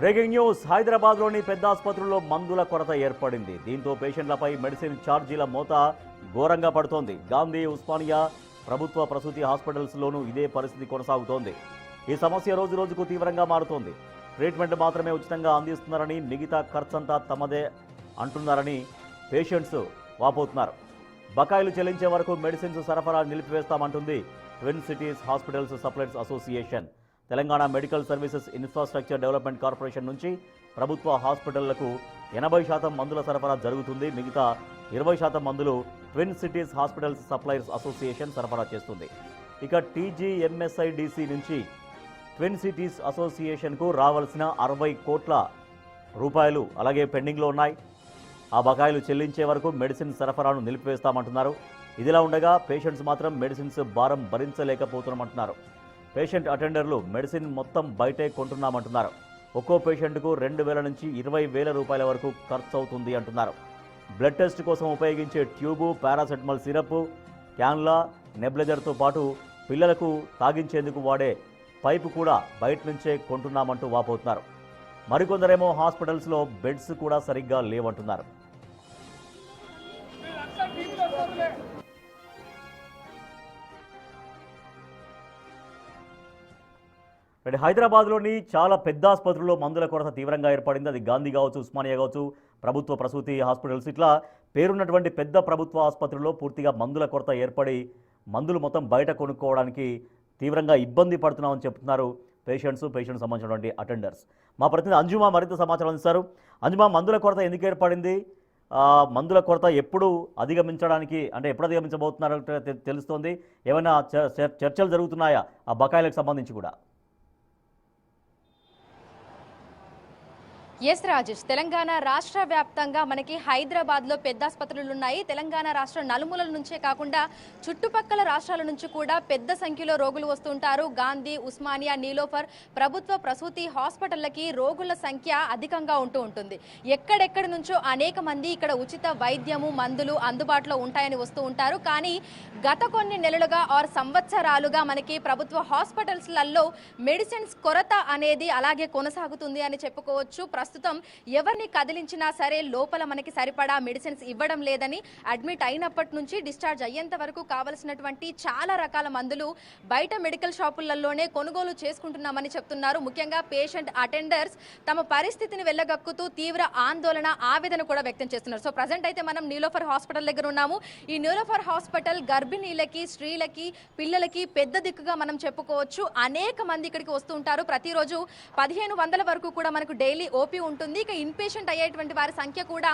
Breaking news. హైదరాబాద్లోని పెద్ద ఆసుపత్రుల్లో మందుల కొరత ఏర్పడింది. దీంతో పేషెంట్లపై మెడిసిన్ ఛార్జీల మోత ఘోరంగా పడుతోంది. గాంధీ, ఉస్మానియా ప్రభుత్వ ప్రసూతి హాస్పిటల్స్లోనూ ఇదే పరిస్థితి కొనసాగుతోంది. ఈ సమస్య రోజు రోజుకు తీవ్రంగా మారుతోంది. ట్రీట్మెంట్ మాత్రమే ఉచితంగా అందిస్తున్నారని, మిగతా ఖర్చంతా తమదే అంటున్నారని పేషెంట్స్ వాపోతున్నారు. బకాయిలు చెల్లించే వరకు మెడిసిన్స్ సరఫరా నిలిపివేస్తామంటుంది twin cities hospitals suppliers association. Telangana medical services infrastructure development corporation నుంచి ప్రభుత్వ హాస్పిటళ్లకు 80% మందుల సరఫరా జరుగుతుంది. మిగతా 20% మందులు twin cities hospitals suppliers association సరఫరా చేస్తుంది. ఇక టీజీఎంఎస్ఐడిసి నుంచి ట్విన్ సిటీస్ అసోసియేషన్కు రావాల్సిన 60 కోట్ల రూపాయలు అలాగే పెండింగ్లో ఉన్నాయి. ఆ బకాయిలు చెల్లించే వరకు మెడిసిన్ సరఫరాను నిలిపివేస్తామంటున్నారు. ఇదిలా ఉండగా పేషెంట్స్ మాత్రం మెడిసిన్స్ భారం భరించలేకపోతున్నామంటున్నారు. పేషెంట్ అటెండర్లు మెడిసిన్ మొత్తం బయటే కొంటున్నామంటున్నారు. ఒక్కో పేషెంట్కు 2,000 నుంచి 20,000 రూపాయల వరకు ఖర్చు అవుతుంది అంటున్నారు. బ్లడ్ టెస్ట్ కోసం ఉపయోగించే ట్యూబు, పారాసెటమాల్ సిరప్, క్యాన్లా, నెబ్లెజర్తో పాటు పిల్లలకు తాగించేందుకు వాడే పైపు కూడా బయట నుంచే కొంటున్నామంటూ వాపోతున్నారు. మరికొందరేమో హాస్పిటల్స్లో బెడ్స్ కూడా సరిగ్గా లేవంటున్నారు. హైదరాబాద్లోని చాలా పెద్ద ఆసుపత్రుల్లో మందుల కొరత తీవ్రంగా ఏర్పడింది. అది గాంధీ కావచ్చు, ఉస్మానియా కావచ్చు, ప్రభుత్వ ప్రసూతి హాస్పిటల్స్, ఇట్లా పేరున్నటువంటి పెద్ద ప్రభుత్వ ఆసుపత్రుల్లో పూర్తిగా మందుల కొరత ఏర్పడి మందులు మొత్తం బయట కొనుక్కోవడానికి తీవ్రంగా ఇబ్బంది పడుతున్నామని చెప్తున్నారు పేషెంట్స్ సంబంధించినటువంటి అటెండర్స్. మా ప్రతినిధి అంజుమా మరింత సమాచారం అందిస్తారు. అంజుమా, మందుల కొరత ఎందుకు ఏర్పడింది? మందుల కొరత ఎప్పుడు అధిగమించడానికి, అంటే ఎప్పుడు అధిగమించబోతున్నారో తెలుస్తోంది. ఏమైనా చర్చలు జరుగుతున్నాయా ఆ బకాయిలకు సంబంధించి కూడా? ఎస్ రాజేష్, తెలంగాణ రాష్ట్ర వ్యాప్తంగా మనకి హైదరాబాద్లో పెద్ద ఆసుపత్రులు ఉన్నాయి. తెలంగాణ రాష్ట్ర నలుమూలల నుంచే కాకుండా చుట్టుపక్కల రాష్ట్రాల నుంచి కూడా పెద్ద సంఖ్యలో రోగులు వస్తుంటారు. గాంధీ, ఉస్మానియా, నీలోఫర్ ప్రభుత్వ ప్రసూతి హాస్పిటళ్లకి రోగుల సంఖ్య అధికంగా ఉంటుంది. ఎక్కడెక్కడి నుంచో అనేక మంది ఇక్కడ ఉచిత వైద్యము, మందులు అందుబాటులో ఉంటాయని వస్తూ ఉంటారు. కానీ గత కొన్ని నెలలుగా సంవత్సరాలుగా మనకి ప్రభుత్వ హాస్పిటల్స్లలో మెడిసిన్స్ కొరత అనేది అలాగే కొనసాగుతుంది అని చెప్పుకోవచ్చు. ప్రస్తుతం ఎవరిని కదిలించినా సరే లోపల మనకి సరిపడా మెడిసిన్స్ ఇవ్వడం లేదని, అడ్మిట్ అయినప్పటి నుంచి డిశ్చార్జ్ అయ్యేంత వరకు కావలసినటువంటి చాలా రకాల మందులు బయట మెడికల్ షాపులలోనే కొనుగోలు చేసుకుంటున్నామని చెప్తున్నారు. ముఖ్యంగా పేషెంట్ అటెండర్స్ తమ పరిస్థితిని వెళ్ళగక్కుతూ తీవ్ర ఆందోళన, ఆవేదన కూడా వ్యక్తం చేస్తున్నారు. సో ప్రజెంట్ అయితే మనం నీలోఫర్ హాస్పిటల్ దగ్గర ఉన్నాము. ఈ నీలోఫర్ హాస్పిటల్ గర్భిణీలకి, స్త్రీలకి, పిల్లలకి పెద్ద దిక్కుగా మనం చెప్పుకోవచ్చు. అనేక మంది ఇక్కడికి వస్తూ ఉంటారు. ప్రతిరోజు 1500 వరకు కూడా మనకు డైలీ ఓపీ ఉంటుంది. ఇక ఇన్పేషెంట్ అయ్యేటువంటి వారి సంఖ్య కూడా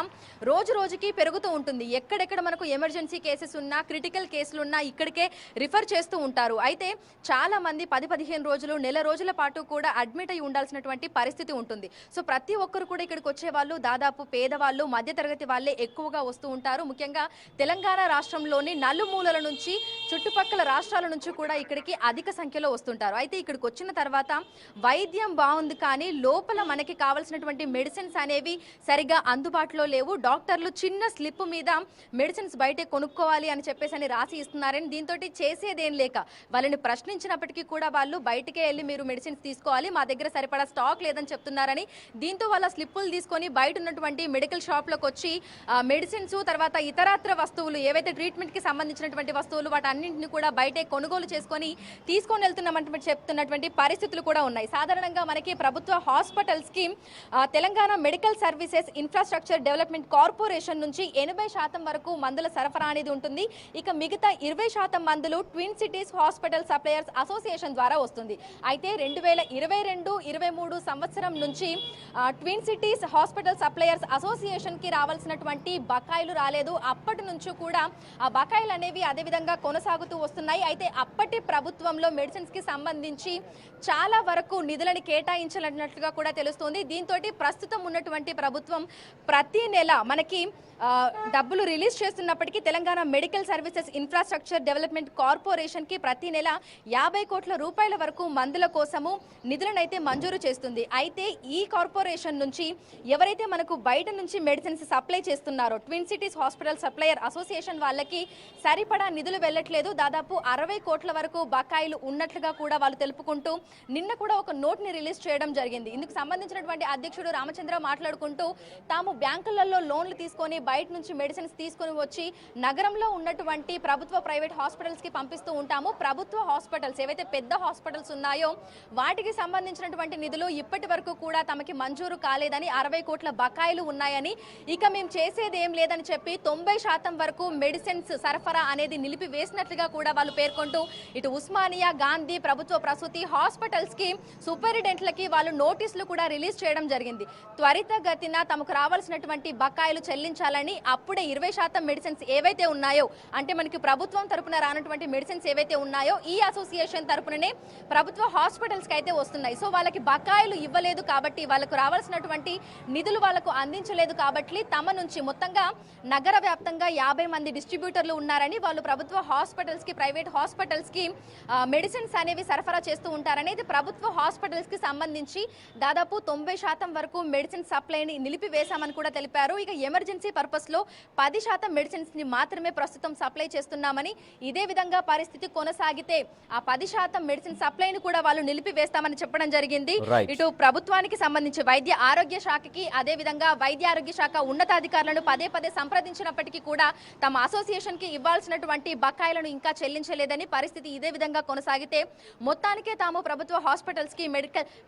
రోజు రోజుకి పెరుగుతూ ఉంటుంది. ఎక్కడెక్కడ మనకు ఎమర్జెన్సీ కేసెస్ ఉన్నా, క్రిటికల్ కేసులు ఉన్నా ఇక్కడికే రిఫర్ చేస్తూ ఉంటారు. అయితే చాలా మంది 10-15 రోజులు, నెల రోజుల పాటు కూడా అడ్మిట్ అయి ఉండాల్సినటువంటి పరిస్థితి ఉంటుంది. సో ప్రతి ఒక్కరు కూడా ఇక్కడికి వచ్చే వాళ్ళు దాదాపు పేదవాళ్ళు, మధ్యతరగతి వాళ్ళే ఎక్కువగా వస్తూ ఉంటారు. ముఖ్యంగా తెలంగాణ రాష్ట్రంలోని నలుమూలల నుంచి, చుట్టుపక్కల రాష్ట్రాల నుంచి కూడా ఇక్కడికి అధిక సంఖ్యలో వస్తుంటారు. అయితే ఇక్కడికి వచ్చిన తర్వాత వైద్యం బాగుంది, కానీ లోపల మనకి కావాల్సినటువంటి మెడిసిన్స్ అనేవి సరిగా అందుబాటులో లేవు. డాక్టర్లు చిన్న స్లిప్ మీద మెడిసిన్స్ బయటే కొనుక్కోవాలి అని చెప్పేసి అని రాసి ఇస్తున్నారని, దీంతో చేసేదేం లేక వాళ్ళని ప్రశ్నించినప్పటికీ కూడా వాళ్ళు బయటకే వెళ్ళి మీరు మెడిసిన్స్ తీసుకోవాలి, మా దగ్గర సరిపడా స్టాక్ లేదని చెప్తున్నారని, దీంతో వాళ్ళ స్లిప్పులు తీసుకొని బయట ఉన్నటువంటి మెడికల్ షాప్లోకి వచ్చి మెడిసిన్స్, తర్వాత ఇతరత్ర వస్తువులు ఏవైతే ట్రీట్మెంట్కి సంబంధించినటువంటి వస్తువులు వాటన్నింటిని కూడా బయటే కొనుగోలు చేసుకొని తీసుకొని వెళ్తున్నామంటే చెప్తున్నటువంటి పరిస్థితులు కూడా ఉన్నాయి. సాధారణంగా మనకి ప్రభుత్వ హాస్పిటల్స్కి Telangana medical services infrastructure development corporation నుంచి 80% వరకు మందుల సరఫరా అనేది ఉంటుంది. ఇక మిగతా 20% మందులు twin cities hospital suppliers association ద్వారా వస్తుంది. అయితే 2022-23 సంవత్సరం నుంచి ట్విన్ సిటీస్ హాస్పిటల్ సప్లయర్స్ అసోసియేషన్కి రావాల్సినటువంటి బకాయిలు రాలేదు. అప్పటి నుంచి కూడా ఆ బకాయిలు అనేవి అదేవిధంగా కొనసాగుతూ వస్తున్నాయి. అయితే అప్పటి ప్రభుత్వంలో మెడిసిన్స్కి సంబంధించి చాలా వరకు నిధులను కేటాయించినట్లుగా కూడా తెలుస్తోంది. దీంతో కాబట్టి ప్రస్తుతం ఉన్నటువంటి ప్రభుత్వం ప్రతి నెల మనకి డబ్బులు రిలీజ్ చేస్తున్నప్పటికీ Telangana medical services infrastructure development కార్పొరేషన్కి ప్రతి నెల 50 కోట్ల రూపాయల వరకు మందుల కోసము నిధులనైతే మంజూరు చేస్తుంది. అయితే ఈ కార్పొరేషన్ నుంచి ఎవరైతే మనకు బయట నుంచి మెడిసిన్స్ సప్లై చేస్తున్నారో twin cities hospital supplier association వాళ్ళకి సరిపడా నిధులు వెళ్ళట్లేదు. దాదాపు 60 కోట్ల వరకు బకాయిలు ఉన్నట్లుగా కూడా వాళ్ళు తెలుపుకుంటూ నిన్న కూడా ఒక నోట్ని రిలీజ్ చేయడం జరిగింది. ఇందుకు సంబంధించినటువంటి అధ్యక్షుడు రామచంద్ర మాట్లాడుకుంటూ తాము బ్యాంకులలో లోన్లు తీసుకొని బయట నుంచి మెడిసిన్స్ తీసుకొని వచ్చి నగరంలో ఉన్నటువంటి ప్రభుత్వ ప్రైవేట్ హాస్పిటల్స్ కి పంపిస్తూ ఉంటాము. ప్రభుత్వ హాస్పిటల్స్ ఏవైతే పెద్ద హాస్పిటల్స్ ఉన్నాయో వాటికి సంబంధించినటువంటి నిధులు ఇప్పటి వరకు కూడా తమకి మంజూరు కాలేదని 60 కోట్ల బకాయిలు ఉన్నాయని ఇక మేము చేసేది ఏం లేదని చెప్పి 90% వరకు మెడిసిన్స్ సరఫరా అనేది నిలిపివేసినట్లుగా కూడా వాళ్ళు పేర్కొంటూ ఇటు ఉస్మానియా, గాంధీ, ప్రభుత్వ ప్రసూతి హాస్పిటల్స్ కి సూపరింటెండెంట్లకి వాళ్ళు నోటీసులు కూడా రిలీజ్ చేయడం జరిగింది. త్వరితగతిన తమకు రావాల్సినటువంటి బకాయిలు చెల్లించాలని, అప్పుడే 20% మెడిసిన్స్ ఏవైతే ఉన్నాయో అంటే మనకి ప్రభుత్వం తరపున రానటువంటి మెడిసిన్స్ ఏవైతే ఉన్నాయో ఈ అసోసియేషన్ తరపుననే ప్రభుత్వ హాస్పిటల్స్ కి అయితే వస్తున్నాయి. సో వాళ్ళకి బకాయిలు ఇవ్వలేదు కాబట్టి, వాళ్ళకు రావాల్సినటువంటి నిధులు వాళ్ళకు అందించలేదు కాబట్టి తమ నుంచి మొత్తంగా నగర వ్యాప్తంగా 50 మంది డిస్ట్రిబ్యూటర్లు ఉన్నారని, వాళ్ళు ప్రభుత్వ హాస్పిటల్స్ కి ప్రైవేట్ హాస్పిటల్స్ కి మెడిసిన్స్ అనేవి సరఫరా చేస్తూ ఉంటారని, ఇది ప్రభుత్వ హాస్పిటల్స్ కి సంబంధించి దాదాపు 90% వరకు మెడిసిన్ సప్లైని నిలిపివేశామని కూడా తెలిపారు. ఇక ఎమర్జెన్సీ పర్పస్ లో 10% మెడిసిన్స్ ని మాత్రమే ప్రస్తుతం సప్లై చేస్తున్నామని, ఇదే విధంగా పరిస్థితి కొనసాగితే ఆ 10% మెడిసిన్ సప్లైని కూడా వాళ్ళు నిలిపివేస్తామని చెప్పడం జరిగింది. ఇటు ప్రభుత్వానికి సంబంధించి వైద్య ఆరోగ్య శాఖకి, అదే విధంగా వైద్య ఆరోగ్య శాఖ ఉన్నతాధికారులను పదే పదే సంప్రదించినప్పటికీ కూడా తమ అసోసియేషన్ కి ఇవ్వాల్సినటువంటి బకాయిలను ఇంకా చెల్లించలేదని, పరిస్థితి ఇదే విధంగా కొనసాగితే మొత్తానికే తాము ప్రభుత్వ హాస్పిటల్స్ కి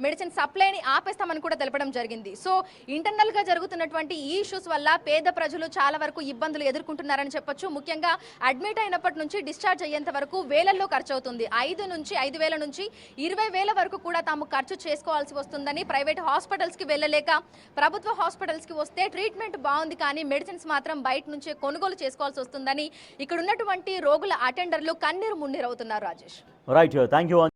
మెడిసిన్ సప్లైని ఆపేస్తామని కూడా తెలపడం జరిగింది. సో ఇంటర్నల్ గా జరుగుతున్నటువంటి ఈ ఇష్యూస్ వల్ల పేద ప్రజలు చాలా వరకు ఇబ్బందులు ఎదుర్కొంటున్నారని చెప్పొచ్చు. ముఖ్యంగా అడ్మిట్ అయినప్పటి నుంచి డిశ్చార్జ్ అయ్యేంత వరకు వేలల్లో ఖర్చు అవుతుంది. 5,000 నుంచి 20,000 వరకు కూడా తాము ఖర్చు చేసుకోవాల్సి వస్తుందని, ప్రైవేట్ హాస్పిటల్స్ కి వెళ్ళలేక ప్రభుత్వ హాస్పిటల్స్ కి వస్తే ట్రీట్మెంట్ బాగుంది కానీ మెడిసిన్స్ మాత్రం బయట నుంచే కొనుగోలు చేసుకోవాల్సి వస్తుందని ఇక్కడ ఉన్నటువంటి రోగుల అటెండర్లు కన్నీరు మున్నీరు అవుతున్నారు. Rajesh, right, thank you.